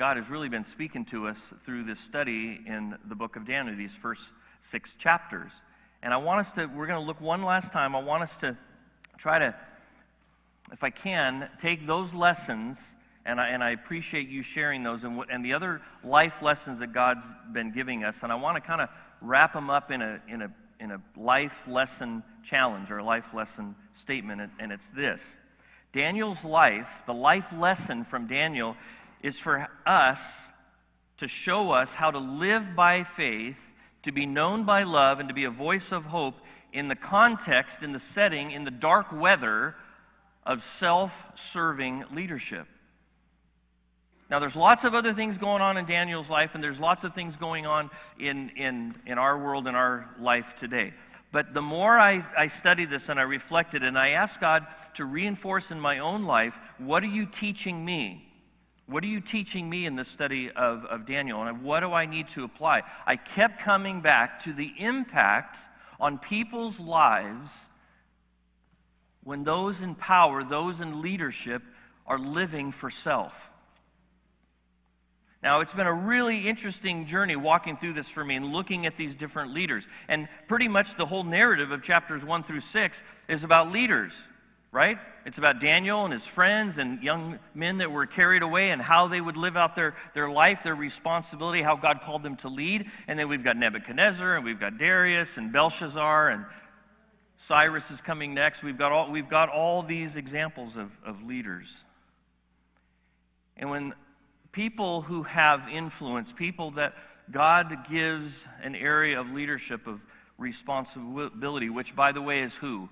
God has really been speaking to us through this study in the book of Daniel, these first 6 chapters. And we're going to look one last time. I want us to try to, if I can, take those lessons, and I appreciate you sharing those, and the other life lessons that God's been giving us, and I want to kind of wrap them up in a life lesson challenge or a life lesson statement, and it's this. Daniel's life, the life lesson from Daniel, is for us to show us how to live by faith, to be known by love, and to be a voice of hope in the context, in the setting, in the dark weather of self-serving leadership. Now, there's lots of other things going on in Daniel's life, and there's lots of things going on in our world, in our life today. But the more I study this and I reflected and I asked God to reinforce in my own life, what are you teaching me? What are you teaching me in this study of Daniel? And what do I need to apply? I kept coming back to the impact on people's lives when those in power, those in leadership, are living for self. Now, it's been a really interesting journey walking through this for me and looking at these different leaders. And pretty much the whole narrative of chapters 1 through 6 is about leaders, right? It's about Daniel and his friends and young men that were carried away and how they would live out their life, their responsibility, how God called them to lead. And then we've got Nebuchadnezzar, and we've got Darius and Belshazzar, and Cyrus is coming next. We've got all these examples of leaders. And when people who have influence, people that God gives an area of leadership, of responsibility, which, by the way, is who?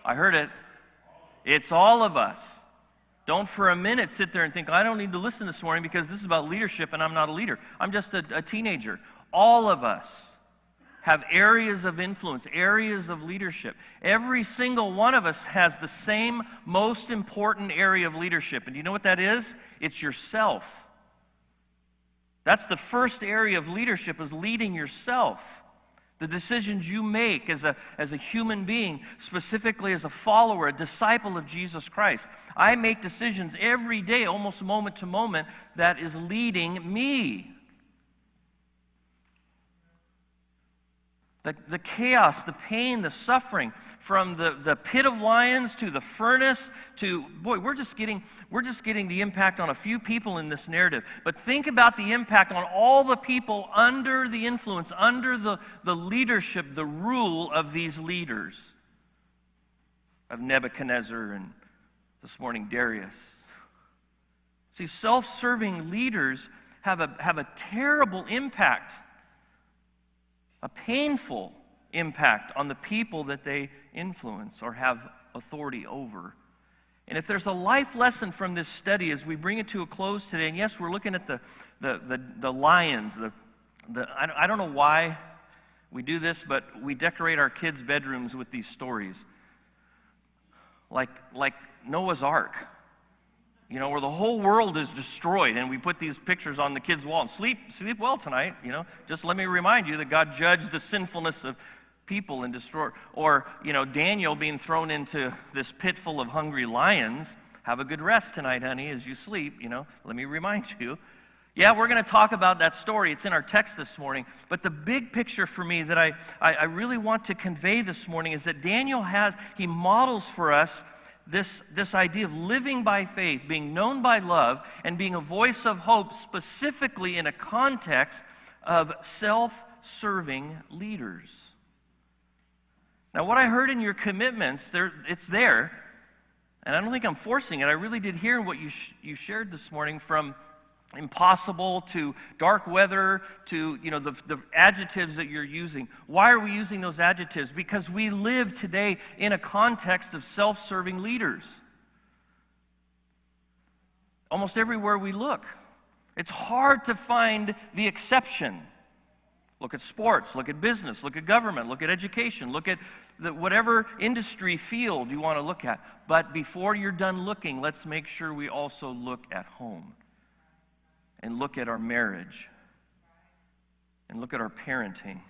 I heard it. It's all of us. Don't for a minute sit there and think, I don't need to listen this morning because this is about leadership and I'm not a leader. I'm just a teenager. All of us have areas of influence, areas of leadership. Every single one of us has the same most important area of leadership. And do you know what that is? It's yourself. That's the first area of leadership, is leading yourself. The decisions you make as a human being, specifically as a follower, a disciple of Jesus Christ. I make decisions every day, almost moment to moment, that is leading me. The chaos, the pain, the suffering, from the pit of lions to the furnace to, boy, we're just getting the impact on a few people in this narrative. But think about the impact on all the people under the influence, under the leadership, the rule of these leaders, of Nebuchadnezzar and this morning Darius. See, self-serving leaders have a terrible impact, a painful impact on the people that they influence or have authority over. And if there's a life lesson from this study as we bring it to a close today, and yes, we're looking at the lions. I don't know why we do this, but we decorate our kids' bedrooms with these stories, like Noah's Ark. You know, where the whole world is destroyed, and we put these pictures on the kids' wall. And sleep well tonight, you know. Just let me remind you that God judged the sinfulness of people and destroyed. Or, you know, Daniel being thrown into this pit full of hungry lions. Have a good rest tonight, honey, as you sleep, you know. Let me remind you. Yeah, we're going to talk about that story. It's in our text this morning. But the big picture for me that I really want to convey this morning is that Daniel he models for us this idea of living by faith, being known by love, and being a voice of hope, specifically in a context of self-serving leaders. Now, what I heard in your commitments, it's there, and I don't think I'm forcing it. I really did hear what you shared this morning, from impossible to dark weather to, you know, the adjectives that you're using. Why are we using those adjectives? Because we live today in a context of self-serving leaders. Almost everywhere we look. It's hard to find the exception. Look at sports, look at business, look at government, look at education, look at whatever industry field you want to look at. But before you're done looking, let's make sure we also look at home. And look at our marriage. And look at our parenting.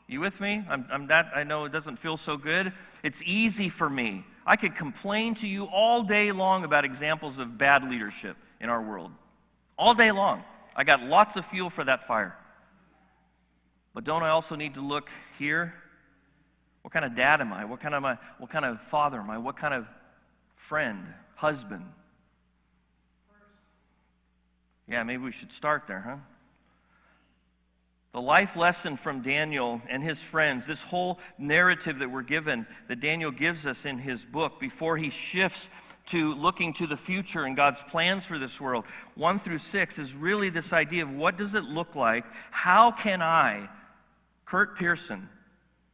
You with me? I know it doesn't feel so good. It's easy for me. I could complain to you all day long about examples of bad leadership in our world. All day long. I got lots of fuel for that fire. But don't I also need to look here? What kind of dad am I? What kind of father am I? What kind of friend, husband? Yeah, maybe we should start there, huh? The life lesson from Daniel and his friends, this whole narrative that we're given, that Daniel gives us in his book before he shifts to looking to the future and God's plans for this world, 1 through 6, is really this idea of what does it look like? How can I, Curt Pearson,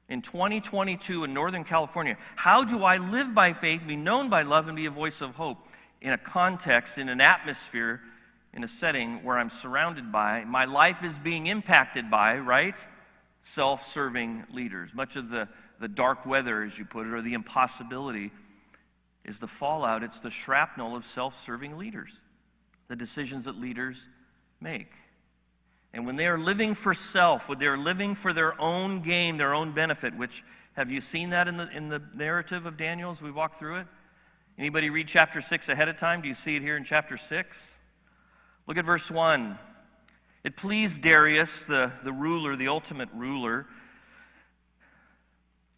in 2022 in Northern California, how do I live by faith, be known by love, and be a voice of hope in a context, in an atmosphere, in a setting where I'm surrounded by, my life is being impacted by, right, self-serving leaders. Much of the dark weather, as you put it, or the impossibility is the fallout. It's the shrapnel of self-serving leaders, the decisions that leaders make. And when they are living for self, when they are living for their own gain, their own benefit, which, have you seen that in the narrative of Daniel as we walk through it? Anybody read chapter 6 ahead of time? Do you see it here in chapter 6? Look at verse 1. It pleased Darius, the ruler, the ultimate ruler,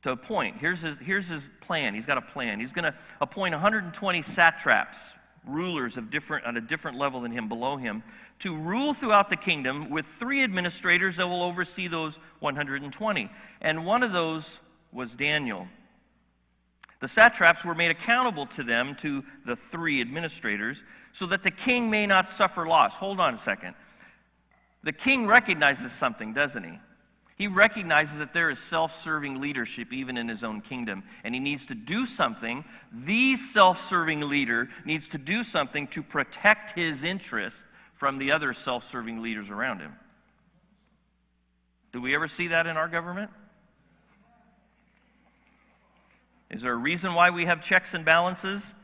to appoint. Here's his plan. He's got a plan. He's going to appoint 120 satraps, rulers on a different level than him, below him, to rule throughout the kingdom with 3 administrators that will oversee those 120. And one of those was Daniel. The satraps were made accountable to them, to the 3 administrators, so that the king may not suffer loss. Hold on a second. The king recognizes something, doesn't he? He recognizes that there is self-serving leadership even in his own kingdom, and he needs to do something. The self-serving leader needs to do something to protect his interests from the other self-serving leaders around him. Do we ever see that in our government? Is there a reason why we have checks and balances?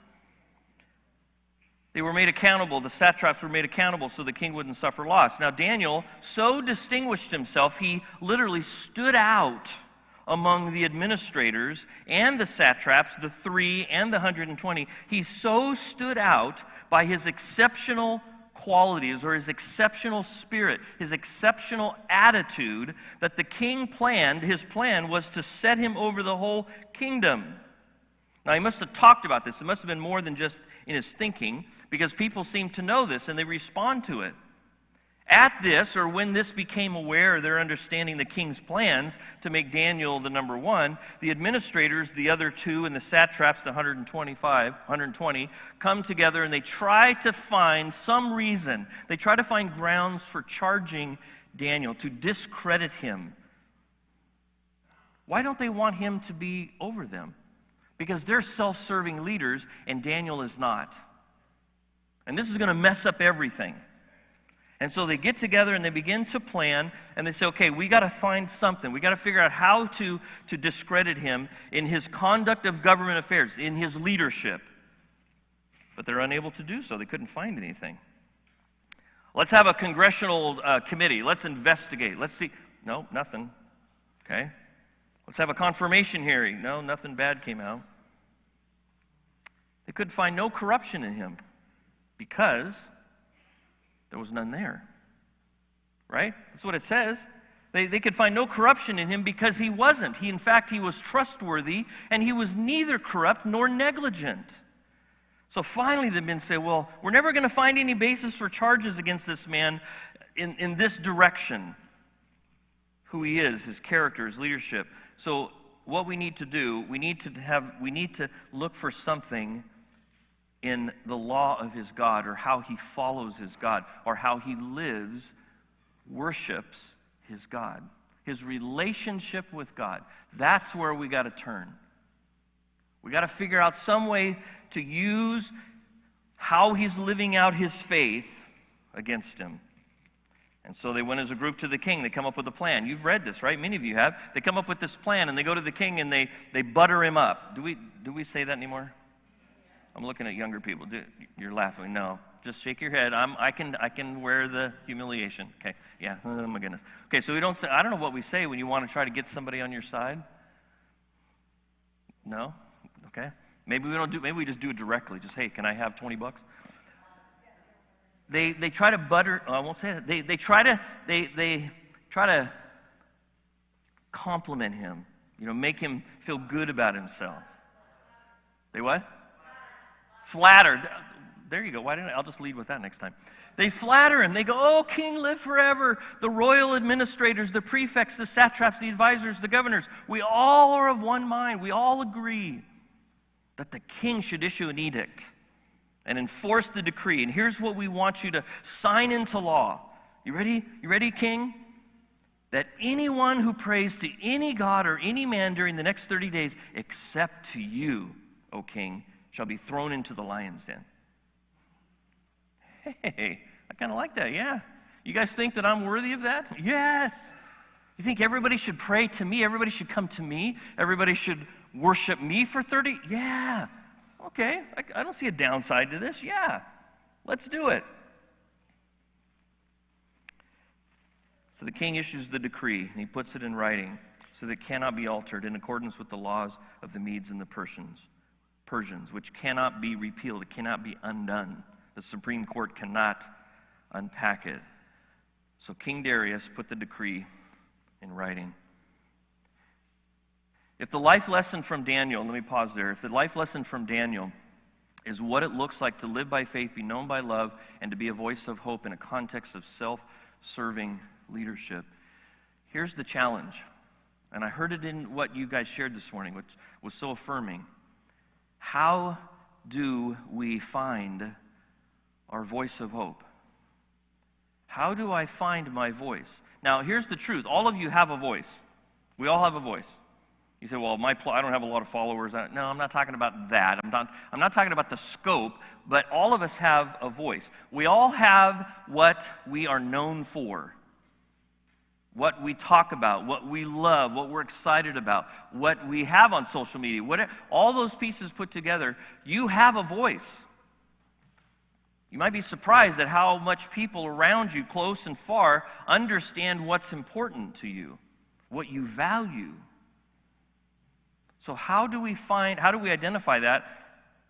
They were made accountable. The satraps were made accountable so the king wouldn't suffer loss. Now, Daniel so distinguished himself, he literally stood out among the administrators and the satraps, the 3 and the 120. He so stood out by his exceptional qualities, or his exceptional spirit, his exceptional attitude, that the king his plan was to set him over the whole kingdom. Now, he must have talked about this. It must have been more than just in his thinking, because people seem to know this and they respond to it. At this, or when this became aware, they're understanding the king's plans to make Daniel the number 1, the administrators, the other 2, and the satraps, the 120, come together and they try to find some reason. They try to find grounds for charging Daniel, to discredit him. Why don't they want him to be over them? Because they're self-serving leaders and Daniel is not. And this is going to mess up everything. And so they get together and they begin to plan, and they say, okay, we got to find something. We got to figure out how to discredit him in his conduct of government affairs, in his leadership. But they're unable to do so. They couldn't find anything. Let's have a congressional committee. Let's investigate. Let's see. No, nothing. Okay. Let's have a confirmation hearing. No, nothing bad came out. They could find no corruption in him because there was none there. Right? That's what it says. They could find no corruption in him because he wasn't. In fact, he was trustworthy, and he was neither corrupt nor negligent. So finally the men say, well, we're never going to find any basis for charges against this man in this direction. Who he is, his character, his leadership. So what we need to do, we need to look for something in the law of his God, or how he follows his God, or how he lives, worships his God. His relationship with God. That's where we got to turn. We got to figure out some way to use how he's living out his faith against him. And so they went as a group to the king. They come up with a plan. You've read this, right? Many of you have. They come up with this plan, and they go to the king, and they butter him up. Do we say that anymore? I'm looking at younger people. You're laughing. No. Just shake your head. I can wear the humiliation. Okay. Yeah. Oh, my goodness. Okay, so we don't say, I don't know what we say when you want to try to get somebody on your side. No? Okay. Maybe we just do it directly. Just, hey, can I have $20? They try to butter, I won't say that. They try to compliment him, make him feel good about himself. They what? Flatter. There you go. I'll just lead with that next time. They flatter him. They go, "Oh, king, live forever." The royal administrators, the prefects, the satraps, the advisors, the governors, we all are of one mind. We all agree that the king should issue an edict and enforce the decree. And here's what we want you to sign into law. You ready? You ready, king? That anyone who prays to any god or any man during the next 30 days, except to you, O king, shall be thrown into the lion's den. Hey, I kind of like that, yeah. You guys think that I'm worthy of that? Yes. You think everybody should pray to me? Everybody should come to me? Everybody should worship me for 30? Yeah. Okay, I don't see a downside to this. Yeah, let's do it. So the king issues the decree, and he puts it in writing so that it cannot be altered in accordance with the laws of the Medes and the Persians, which cannot be repealed. It cannot be undone. The Supreme Court cannot unpack it. So King Darius put the decree in writing. If the life lesson from Daniel, let me pause there. If the life lesson from Daniel is what it looks like to live by faith, be known by love, and to be a voice of hope in a context of self-serving leadership, here's the challenge. And I heard it in what you guys shared this morning, which was so affirming. How do we find our voice of hope? How do I find my voice? Now, here's the truth. All of you have a voice. We all have a voice. You say, "Well, I don't have a lot of followers." No, I'm not talking about that. I'm not talking about the scope, but all of us have a voice. We all have what we are known for, what we talk about, what we love, what we're excited about, what we have on social media. All those pieces put together, you have a voice. You might be surprised at how much people around you, close and far, understand what's important to you, what you value. So how do we identify that?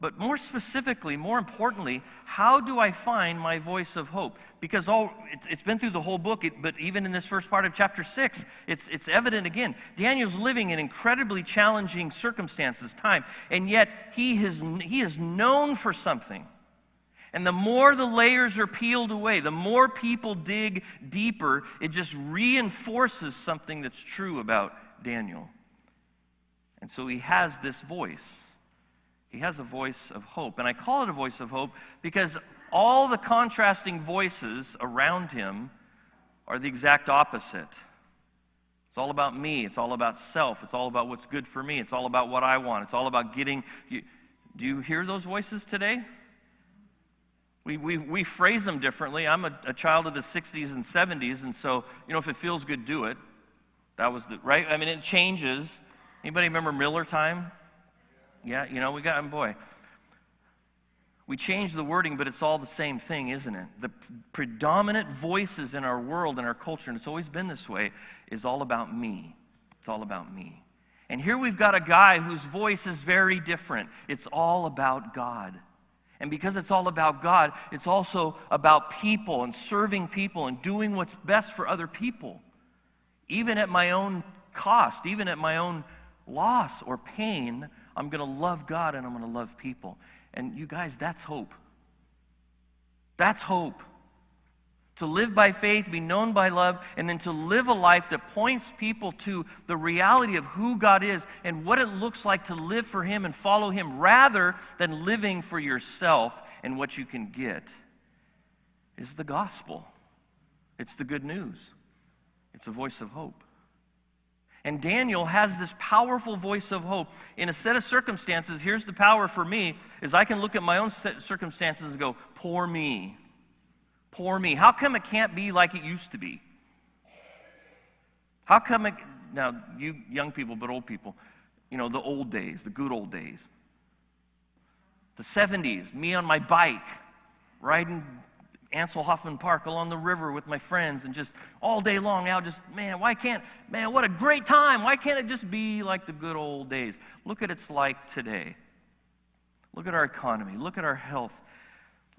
But more specifically, more importantly, how do I find my voice of hope? Because it's been through the whole book, but even in this first part of chapter 6, it's evident again. Daniel's living in incredibly challenging circumstances, time, and yet he is known for something. And the more the layers are peeled away, the more people dig deeper, it just reinforces something that's true about Daniel. And so he has this voice. He has a voice of hope. And I call it a voice of hope because all the contrasting voices around him are the exact opposite. It's all about me. It's all about self. It's all about what's good for me. It's all about what I want. It's all about getting... Do you hear those voices today? We phrase them differently. I'm a child of the 60s and 70s, and so, if it feels good, do it. That was right? I mean, it changes. Anybody remember Miller time? Yeah, we got, boy. We changed the wording, but it's all the same thing, isn't it? The predominant voices in our world, in our culture, and it's always been this way, is all about me. It's all about me. And here we've got a guy whose voice is very different. It's all about God. And because it's all about God, it's also about people and serving people and doing what's best for other people. Even at my own cost, even at my own loss or pain, I'm going to love God and I'm going to love people. And you guys, that's hope. That's hope. To live by faith, be known by love, and then to live a life that points people to the reality of who God is and what it looks like to live for Him and follow Him rather than living for yourself and what you can get, is the gospel. It's the good news. It's a voice of hope. And Daniel has this powerful voice of hope. In a set of circumstances, here's the power for me, is I can look at my own circumstances and go, poor me. Poor me. How come it can't be like it used to be? How come it, now you young people, but old people, the old days, the good old days. The 70s, me on my bike, riding Ansel Hoffman Park along the river with my friends and just all day long now what a great time. Why can't it just be like the good old days? Look at it's like today. Look at our economy. Look at our health.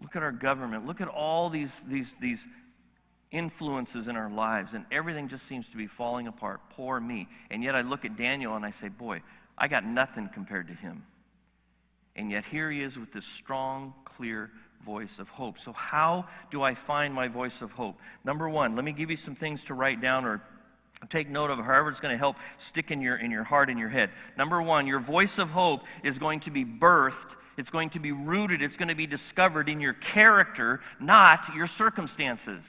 Look at our government. Look at all these influences in our lives, and everything just seems to be falling apart. Poor me. And yet I look at Daniel and I say, boy, I got nothing compared to him. And yet here he is with this strong, clear voice of hope. So how do I find my voice of hope? Number one, let me give you some things to write down or take note of, however it's going to help stick in your heart and your head. Number one, your voice of hope is going to be birthed. It's going to be rooted. It's going to be discovered in your character, not your circumstances.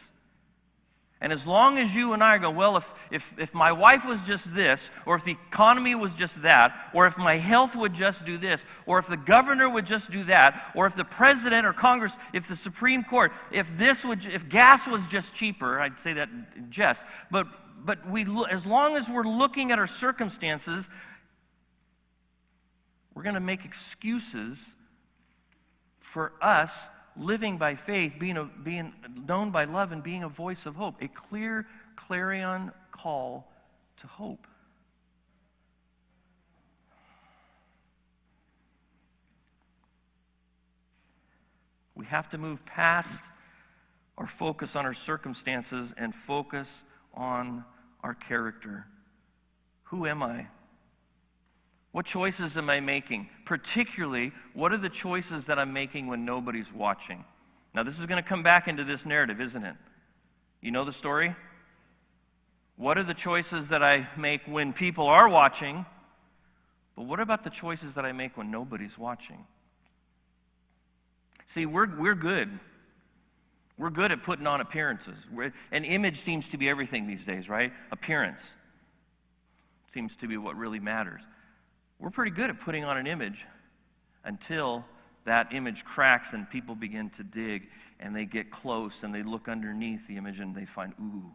And as long as you and I go, well, if my wife was just this, or if the economy was just that, or if my health would just do this, or if the governor would just do that, or if the president or Congress, if the Supreme Court, if gas was just cheaper, I'd say that in jest, but as long as we're looking at our circumstances, we're going to make excuses for us living by faith, being known by love, and being a voice of hope, a clear clarion call to hope. We have to move past our focus on our circumstances and focus on our character. Who am I? What choices am I making? Particularly, what are the choices that I'm making when nobody's watching? Now, this is going to come back into this narrative, isn't it? You know the story? What are the choices that I make when people are watching? But what about the choices that I make when nobody's watching? See, we're good. We're good at putting on appearances. An image seems to be everything these days, right? Appearance seems to be what really matters. We're pretty good at putting on an image until that image cracks and people begin to dig and they get close and they look underneath the image and they find, ooh.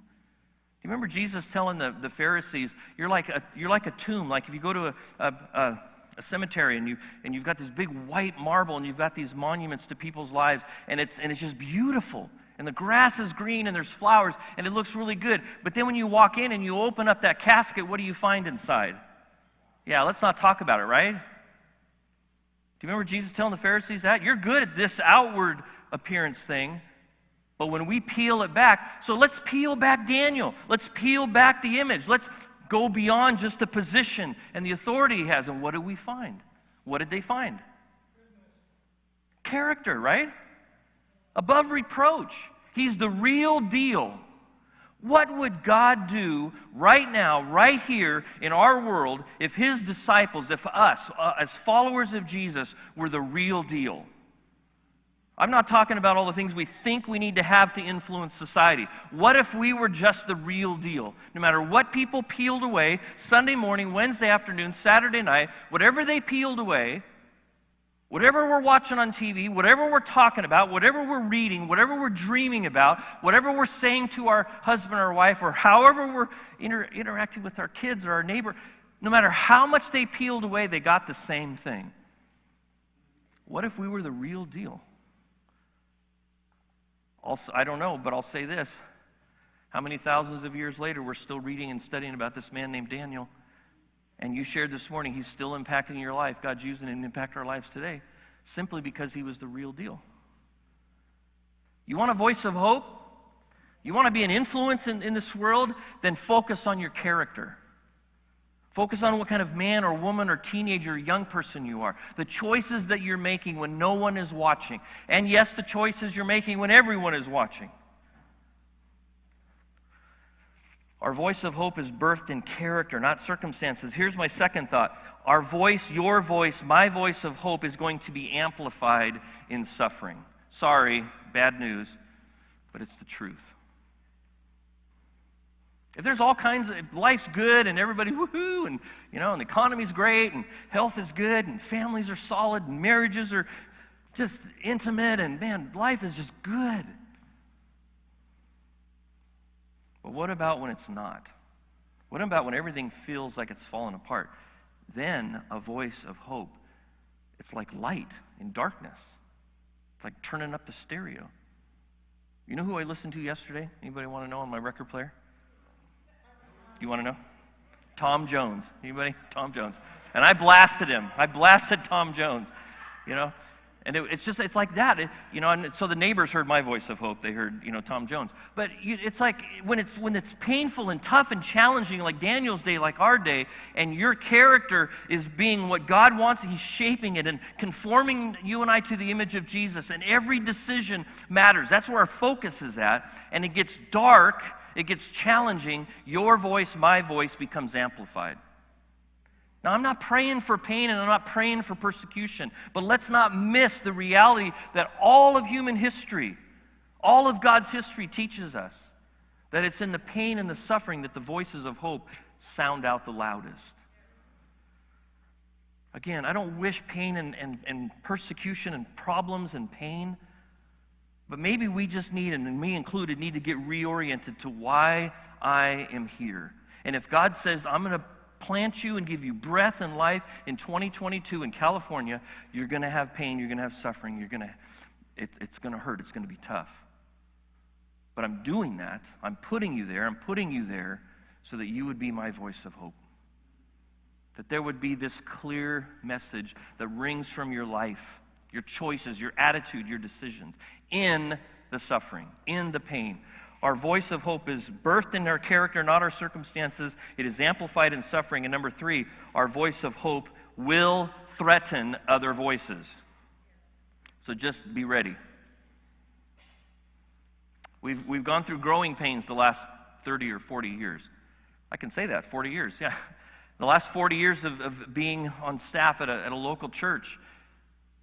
You remember Jesus telling the Pharisees, you're like a tomb. Like if you go to a cemetery and you've got this big white marble and you've got these monuments to people's lives and it's just beautiful. And the grass is green and there's flowers and it looks really good. But then when you walk in and you open up that casket, what do you find inside? Yeah, let's not talk about it, right? Do you remember Jesus telling the Pharisees that? You're good at this outward appearance thing, but when we peel it back, so let's peel back Daniel. Let's peel back the image. Let's go beyond just the position and the authority he has. And what did we find? What did they find? Character, right? Above reproach. He's the real deal. What would God do right now, right here in our world, if his disciples, if us, as followers of Jesus, were the real deal? I'm not talking about all the things we think we need to have to influence society. What if we were just the real deal? No matter what people peeled away, Sunday morning, Wednesday afternoon, Saturday night, whatever they peeled away, whatever we're watching on TV, whatever we're talking about, whatever we're reading, whatever we're dreaming about, whatever we're saying to our husband or wife, or however we're interacting with our kids or our neighbor, no matter how much they peeled away, they got the same thing. What if we were the real deal? Also, I don't know, but I'll say this. How many thousands of years later we're still reading and studying about this man named Daniel? And you shared this morning, he's still impacting your life. God's using him to impact our lives today simply because he was the real deal. You want a voice of hope? You want to be an influence in this world? Then focus on your character. Focus on what kind of man or woman or teenager or young person you are. The choices that you're making when no one is watching. And yes, the choices you're making when everyone is watching. Our voice of hope is birthed in character, not circumstances. Here's my second thought. Our voice, your voice, my voice of hope is going to be amplified in suffering. Sorry, bad news, but it's the truth. If there's all kinds of, if life's good and everybody's woohoo and, and the economy's great and health is good and families are solid and marriages are just intimate and, man, life is just good. But what about when it's not? What about when everything feels like it's falling apart? Then a voice of hope. It's like light in darkness. It's like turning up the stereo. You know who I listened to yesterday? Anybody want to know on my record player? You want to know? Tom Jones. Anybody? Tom Jones. And I blasted him. I blasted Tom Jones. And it's like that. And so the neighbors heard my voice of hope. They heard, Tom Jones. But it's like when it's painful and tough and challenging, like Daniel's day, like our day, and your character is being what God wants, He's shaping it and conforming you and I to the image of Jesus. And every decision matters. That's where our focus is at. And it gets dark, it gets challenging. Your voice, my voice becomes amplified. Now, I'm not praying for pain and I'm not praying for persecution, but let's not miss the reality that all of human history, all of God's history teaches us that it's in the pain and the suffering that the voices of hope sound out the loudest. Again, I don't wish pain and persecution and problems and pain, but maybe we just need, and me included, need to get reoriented to why I am here. And if God says, I'm going to plant you and give you breath and life in 2022 in California, you're going to have pain, you're going to have suffering, it's going to hurt, it's going to be tough. But I'm doing that, I'm putting you there so that you would be my voice of hope. That there would be this clear message that rings from your life, your choices, your attitude, your decisions, in the suffering, in the pain. Our voice of hope is birthed in our character, not our circumstances. It is amplified in suffering. And number 3, our voice of hope will threaten other voices. So just be ready. We've gone through growing pains the last 30 or 40 years. I can say that, 40 years, yeah. The last 40 years of being on staff at a local church,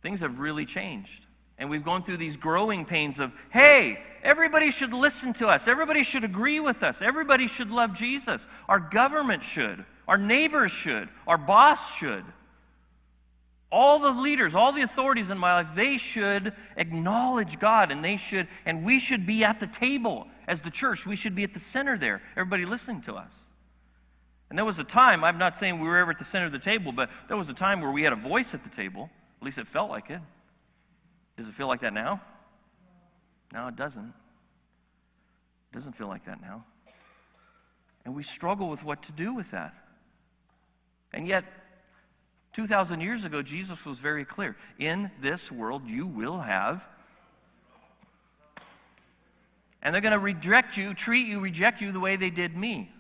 things have really changed. And we've gone through these growing pains of, hey, everybody should listen to us. Everybody should agree with us. Everybody should love Jesus. Our government should. Our neighbors should. Our boss should. All the leaders, all the authorities in my life, they should acknowledge God, and we should be at the table as the church. We should be at the center there, everybody listening to us. And there was a time, I'm not saying we were ever at the center of the table, but there was a time where we had a voice at the table. At least it felt like it. Does it feel like that now? No, it doesn't. It doesn't feel like that now. And we struggle with what to do with that. And yet, 2,000 years ago, Jesus was very clear. In this world, you will have. And they're going to reject you the way they did me.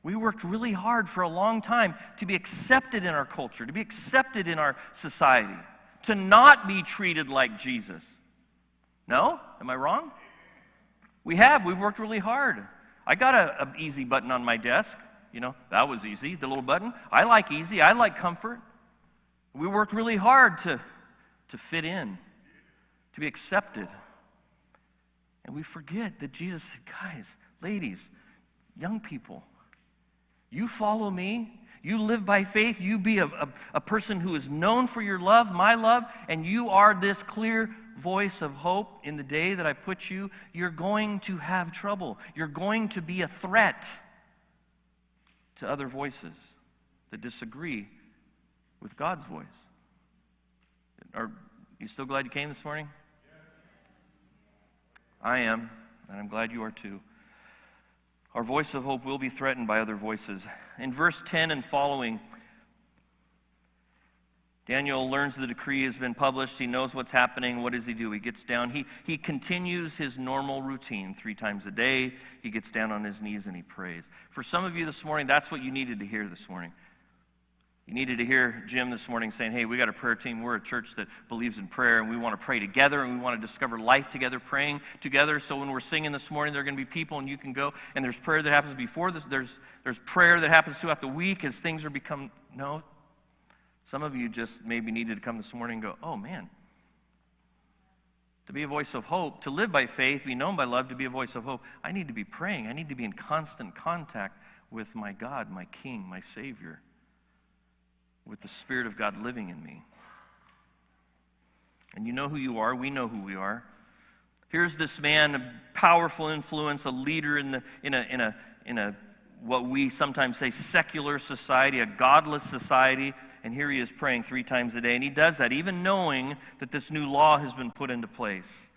We worked really hard for a long time to be accepted in our culture, to be accepted in our society, to not be treated like Jesus. No? Am I wrong? We've worked really hard. I got an easy button on my desk. That was easy, the little button. I like easy, I like comfort. We worked really hard to fit in, to be accepted. And we forget that Jesus said, guys, ladies, young people, you follow me. You live by faith. You be a person who is known for your love, my love, and you are this clear voice of hope in the day that I put you. You're going to have trouble. You're going to be a threat to other voices that disagree with God's voice. Are you still glad you came this morning? I am, and I'm glad you are too. Our voice of hope will be threatened by other voices. In verse 10 and following, Daniel learns the decree has been published. He knows what's happening. What does he do? He gets down. He continues his normal routine 3 times a day. He gets down on his knees and he prays. For some of you this morning, that's what you needed to hear this morning. You needed to hear Jim this morning saying, hey, we got a prayer team. We're a church that believes in prayer, and we want to pray together, and we want to discover life together, praying together. So when we're singing this morning, there are going to be people, and you can go, and there's prayer that happens before this. There's prayer that happens throughout the week as things are become. No. Some of you just maybe needed to come this morning and go, oh, man. To be a voice of hope, to live by faith, be known by love, to be a voice of hope, I need to be praying. I need to be in constant contact with my God, my King, my Savior, with the Spirit of God living in me. And you know who you are. We know who we are. Here's this man, a powerful influence, a leader in a what we sometimes say secular society, a godless society. And here he is praying 3 times a day. And he does that even knowing that this new law has been put into place.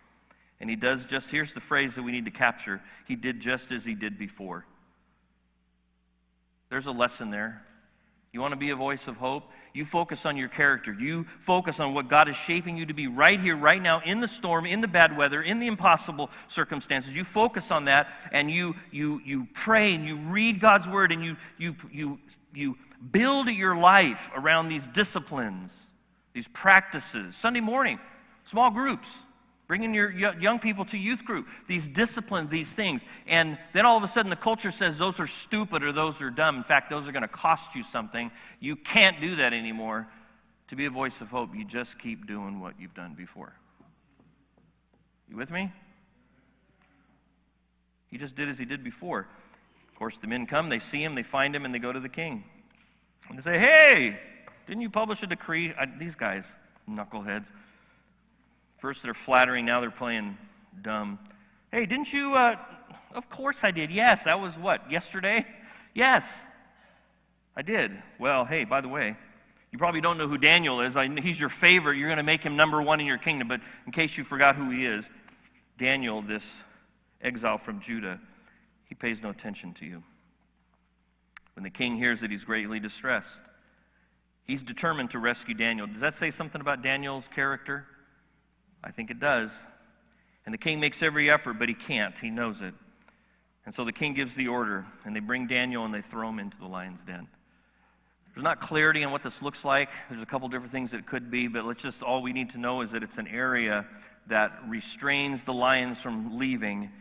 And he does just, here's the phrase that we need to capture. He did just as he did before. There's a lesson there. You want to be a voice of hope? You focus on your character. You focus on what God is shaping you to be right here, right now, in the storm, in the bad weather, in the impossible circumstances. You focus on that, and you pray, and you read God's word, and you build your life around these disciplines, these practices. Sunday morning, small groups. Bringing your young people to youth group, these disciplines, these things. And then all of a sudden the culture says those are stupid or those are dumb. In fact, those are going to cost you something. You can't do that anymore. To be a voice of hope, you just keep doing what you've done before. You with me? He just did as he did before. Of course, the men come, they see him, they find him, and they go to the king. And they say, hey, didn't you publish a decree? These guys, knuckleheads. First they're flattering, now they're playing dumb. Hey, didn't you, of course I did. Yes, that was what, yesterday? Yes, I did. Well, hey, by the way, you probably don't know who Daniel is. He's your favorite. You're going to make him number one in your kingdom. But in case you forgot who he is, Daniel, this exile from Judah, he pays no attention to you. When the king hears it, he's greatly distressed. He's determined to rescue Daniel. Does that say something about Daniel's character? I think it does. And the king makes every effort, but he can't. He knows it. And so the king gives the order, and they bring Daniel and they throw him into the lion's den. There's not clarity on what this looks like. There's a couple different things it could be, but all we need to know is that it's an area that restrains the lions from leaving,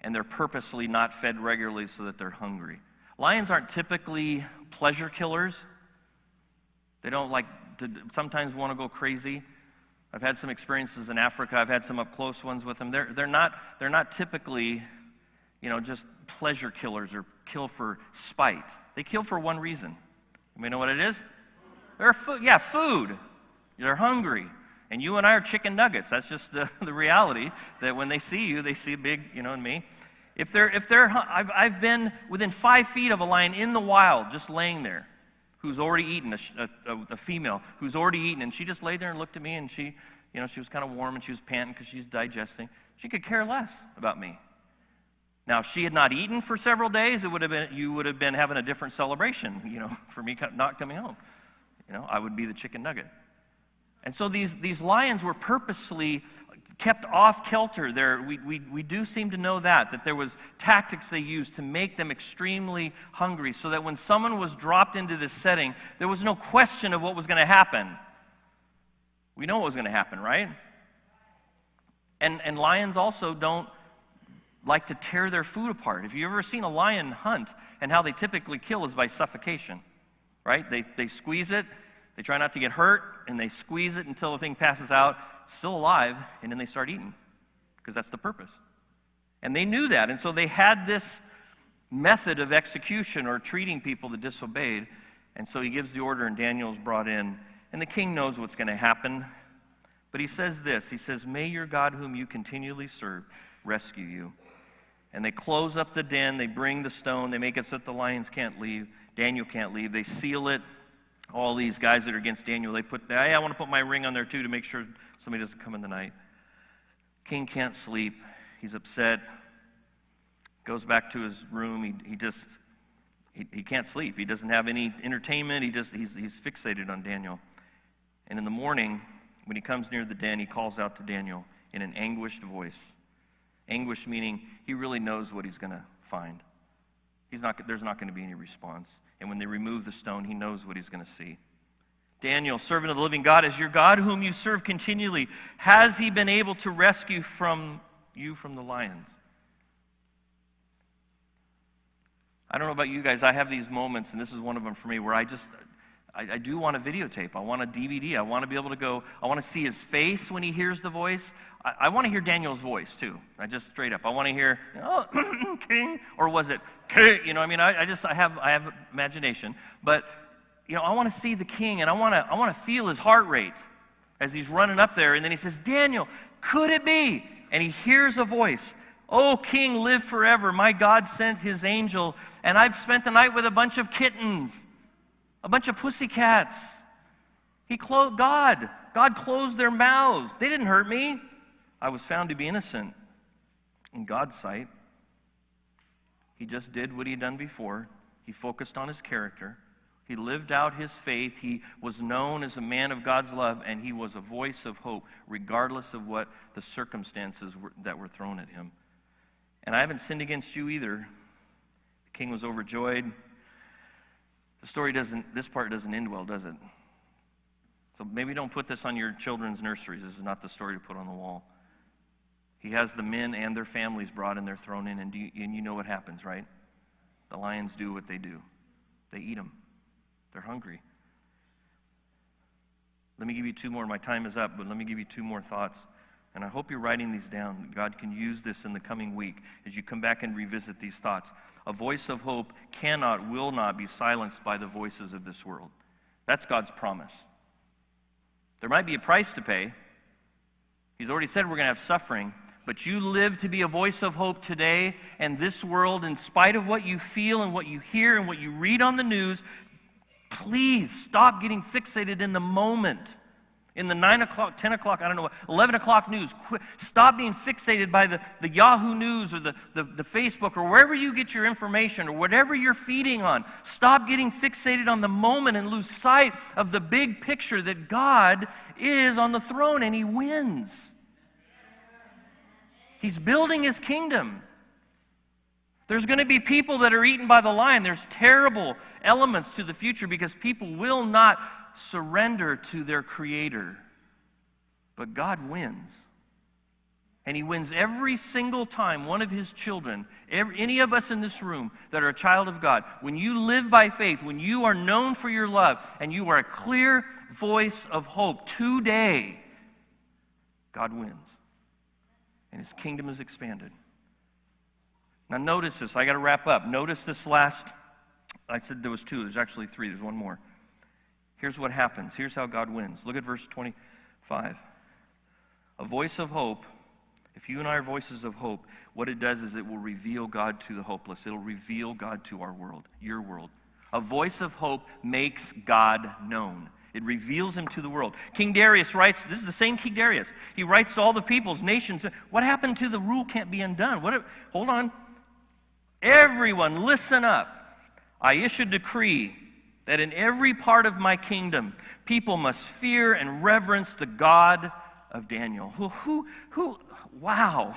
and they're purposely not fed regularly so that they're hungry. Lions aren't typically pleasure killers. They don't like to sometimes want to go crazy. I've had some experiences in Africa. I've had some up-close ones with them. They're not typically, just pleasure killers or kill for spite. They kill for one reason. You know what it is? They're food. Yeah, food. They're hungry. And you and I are chicken nuggets. That's just the reality, that when they see you, they see a big, and me. I've been within 5 feet of a lion in the wild, just laying there, who's already eaten, a female who's already eaten, and she just laid there and looked at me, and she was kind of warm, and she was panting because she's digesting. She could care less about me. Now, if she had not eaten for several days, you would have been having a different celebration, for me not coming home. I would be the chicken nugget. And so these lions were purposely kept off kilter. We do seem to know that there was tactics they used to make them extremely hungry, so that when someone was dropped into this setting, there was no question of what was going to happen. We know what was going to happen, right? And lions also don't like to tear their food apart. If you've ever seen a lion hunt, and how they typically kill is by suffocation, right? They squeeze it, they try not to get hurt, and they squeeze it until the thing passes out, still alive, and then they start eating, because that's the purpose. And they knew that, and so they had this method of execution or treating people that disobeyed. And so he gives the order, and Daniel's brought in, and the king knows what's going to happen. But he says this, he says, "May your God whom you continually serve rescue you." And they close up the den, they bring the stone, they make it so that the lions can't leave, Daniel can't leave, they seal it. All these guys that are against Daniel, I want to put my ring on there too to make sure somebody doesn't come in the night. King can't sleep. He's upset. Goes back to his room. He can't sleep. He doesn't have any entertainment. He's fixated on Daniel. And in the morning, when he comes near the den, he calls out to Daniel in an anguished voice. Anguish meaning he really knows what he's going to find. There's not going to be any response. And when they remove the stone, he knows what he's going to see. "Daniel, servant of the living God, is your God whom you serve continually, has he been able to rescue you from the lions?" I don't know about you guys. I have these moments, and this is one of them for me, where I do want a videotape. I want a DVD. I want to be able to go. I want to see his face when he hears the voice. I want to hear Daniel's voice too. I just straight up. I want to hear, "Oh, king," or was it king? I have imagination, but I want to see the king, and I want to feel his heart rate as he's running up there, and then he says, "Daniel, could it be?" And he hears a voice. "Oh, king, live forever. My God sent his angel, and I've spent the night with a bunch of kittens. A bunch of pussycats. God closed their mouths. They didn't hurt me. I was found to be innocent in God's sight." He just did what he had done before. He focused on his character. He lived out his faith. He was known as a man of God's love, and he was a voice of hope, regardless of what the circumstances that were thrown at him. And I haven't sinned against you either. The king was overjoyed. This part doesn't end well, does it? So maybe don't put this on your children's nurseries. This is not the story to put on the wall. He has the men and their families brought and they're thrown in, and you know what happens, right? The lions do what they do. They eat them. They're hungry. Let me give you two more. My time is up, but let me give you two more thoughts. And I hope you're writing these down. God can use this in the coming week as you come back and revisit these thoughts. A voice of hope will not be silenced by the voices of this world. That's God's promise. There might be a price to pay. He's already said we're going to have suffering. But you live to be a voice of hope today, and this world, in spite of what you feel and what you hear and what you read on the news, please stop getting fixated in the moment. In the 9 o'clock, 10 o'clock, 11 o'clock news. Stop being fixated by the Yahoo News or the Facebook or wherever you get your information or whatever you're feeding on. Stop getting fixated on the moment and lose sight of the big picture that God is on the throne and He wins. He's building His kingdom. There's going to be people that are eaten by the lion. There's terrible elements to the future because people will not surrender to their Creator. But God wins. And He wins every single time one of His children, any of us in this room that are a child of God, when you live by faith, when you are known for your love, and you are a clear voice of hope today, God wins. And His kingdom is expanded. Now notice this. I got to wrap up. Notice this last. I said there was two. There's actually three. There's one more. Here's what happens. Here's how God wins. Look at verse 25. A voice of hope. If you and I are voices of hope, what it does is it will reveal God to the hopeless. It'll reveal God to our world, your world. A voice of hope makes God known. It reveals Him to the world. King Darius writes, this is the same King Darius. He writes to all the peoples, nations, what happened to the rule can't be undone? Hold on. Everyone, listen up. I issue a decree that in every part of my kingdom, people must fear and reverence the God of Daniel. Wow.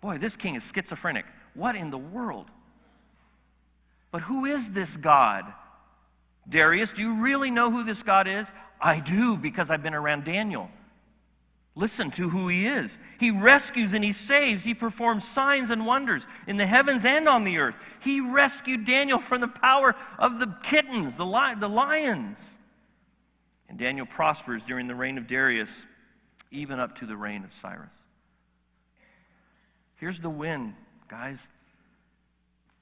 Boy, this king is schizophrenic. What in the world? But who is this God? Darius, do you really know who this God is? I do, because I've been around Daniel. Listen to who He is. He rescues and He saves. He performs signs and wonders in the heavens and on the earth. He rescued Daniel from the power of the kittens, the lions. And Daniel prospers during the reign of Darius, even up to the reign of Cyrus. Here's the win, guys.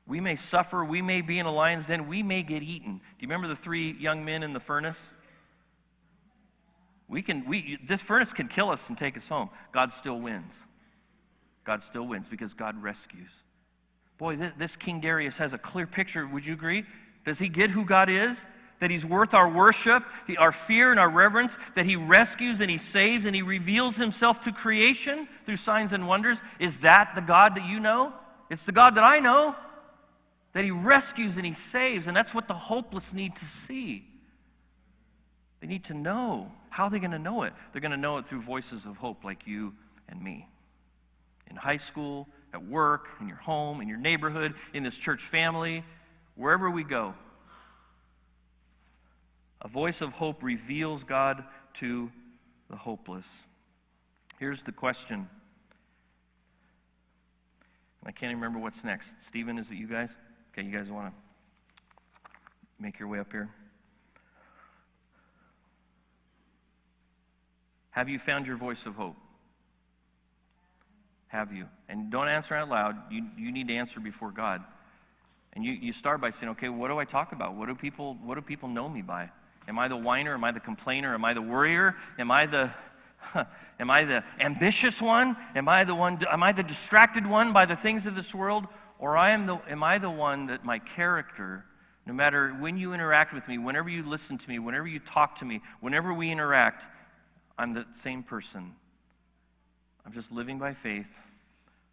We may suffer. We may be in a lion's den. We may get eaten. Do you remember the three young men in the furnace? This furnace can kill us and take us home. God still wins. God still wins because God rescues. Boy, this King Darius has a clear picture. Would you agree? Does he get who God is? That He's worth our worship, our fear and our reverence, that He rescues and He saves and He reveals Himself to creation through signs and wonders? Is that the God that you know? It's the God that I know. That He rescues and He saves, and that's what the hopeless need to see. They need to know. How are they going to know it? They're going to know it through voices of hope like you and me. In high school, at work, in your home, in your neighborhood, in this church family, wherever we go. A voice of hope reveals God to the hopeless. Here's the question. I can't even remember what's next. Stephen, is it you guys? Okay, you guys want to make your way up here? Have you found your voice of hope? Have you? And don't answer out loud. You need to answer before God. And you start by saying, okay, what do I talk about? What do people know me by? Am I the whiner? Am I the complainer? Am I the worrier? Am I the ambitious one? Am I the distracted one by the things of this world? Or am I the one that my character, no matter when you interact with me, whenever you listen to me, whenever you talk to me, whenever we interact, I'm the same person. I'm just living by faith.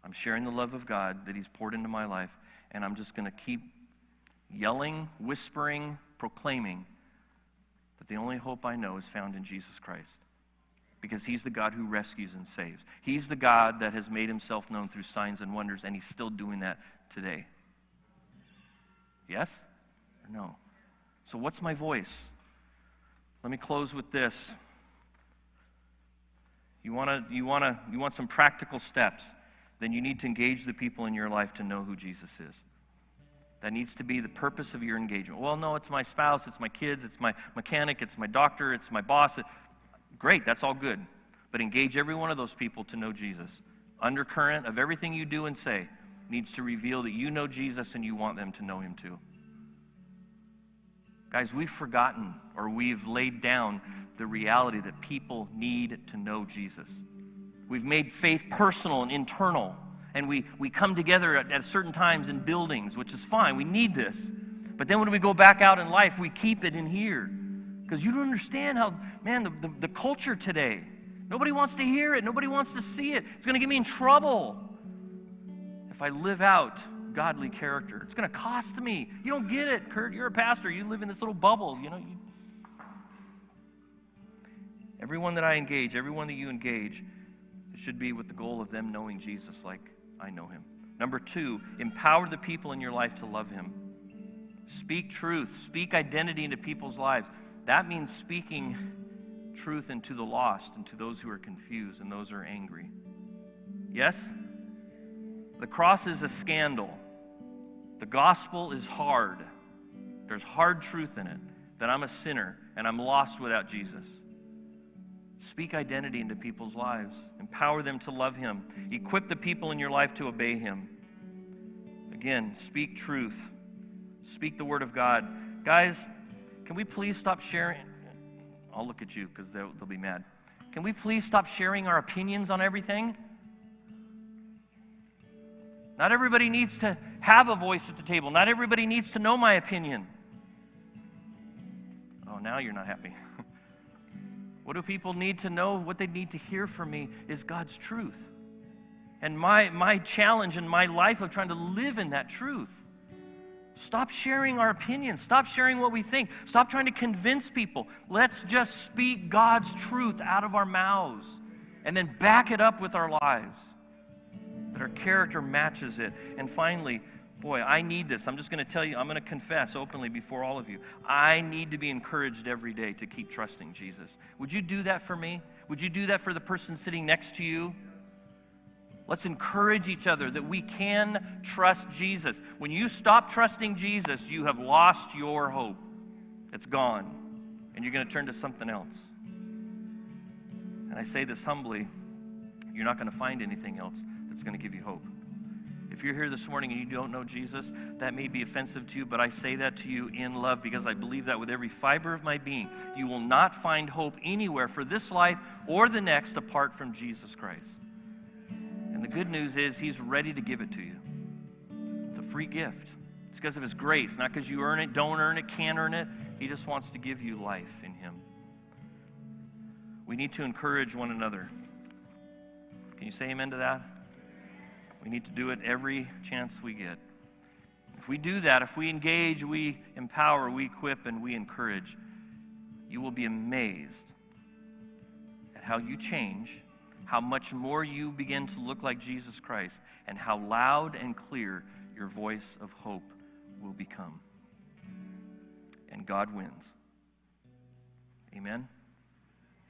I'm sharing the love of God that He's poured into my life. And I'm just going to keep yelling, whispering, proclaiming that the only hope I know is found in Jesus Christ. Because he's the God who rescues and saves. He's the God that has made himself known through signs and wonders, and he's still doing that today. Yes or no? So what's my voice? Let me close with this. You want some practical steps, then you need to engage the people in your life to know who Jesus is. That needs to be the purpose of your engagement. Well, no, it's my spouse, it's my kids, it's my mechanic, it's my doctor, it's my boss. Great, that's all good. But engage every one of those people to know Jesus. Undercurrent of everything you do and say needs to reveal that you know Jesus and you want them to know him too. Guys, we've forgotten or we've laid down the reality that people need to know Jesus. We've made faith personal and internal, and we come together at certain times in buildings, which is fine. We need this. But then when we go back out in life, we keep it in here. Because you don't understand how, man, the culture today, nobody wants to hear it. Nobody wants to see it. It's going to get me in trouble if I live out godly character. It's going to cost me. You don't get it, Curt. You're a pastor. You live in this little bubble. Everyone that I engage, everyone that you engage, it should be with the goal of them knowing Jesus like I know him. Number 2, empower the people in your life to love him. Speak truth. Speak identity into people's lives. That means speaking truth into the lost and to those who are confused and those who are angry. Yes? The cross is a scandal. The gospel is hard. There's hard truth in it, that I'm a sinner and I'm lost without Jesus. Speak identity into people's lives. Empower them to love him. Equip the people in your life to obey him. Again, speak truth. Speak the word of God. Guys, can we please stop sharing? I'll look at you because they'll be mad. Can we please stop sharing our opinions on everything? Not everybody needs to have a voice at the table. Not everybody needs to know my opinion. Oh, now you're not happy. What do people need to know? What they need to hear from me is God's truth. And my challenge in my life of trying to live in that truth. Stop sharing our opinions. Stop sharing what we think. Stop trying to convince people. Let's just speak God's truth out of our mouths and then back it up with our lives. That our character matches it. And finally, boy, I need this. I'm just going to tell you, I'm going to confess openly before all of you. I need to be encouraged every day to keep trusting Jesus. Would you do that for me? Would you do that for the person sitting next to you? Let's encourage each other that we can trust Jesus. When you stop trusting Jesus, you have lost your hope. It's gone. And you're going to turn to something else. And I say this humbly, you're not going to find anything else that's going to give you hope. If you're here this morning and you don't know Jesus, that may be offensive to you, but I say that to you in love because I believe that with every fiber of my being. You will not find hope anywhere for this life or the next apart from Jesus Christ. And the good news is he's ready to give it to you. It's a free gift. It's because of his grace, not because you earn it, don't earn it, can't earn it. He just wants to give you life in him. We need to encourage one another. Can you say amen to that? We need to do it every chance we get. If we do that, if we engage, we empower, we equip, and we encourage, you will be amazed at how you change, how much more you begin to look like Jesus Christ, and how loud and clear your voice of hope will become. And God wins. Amen.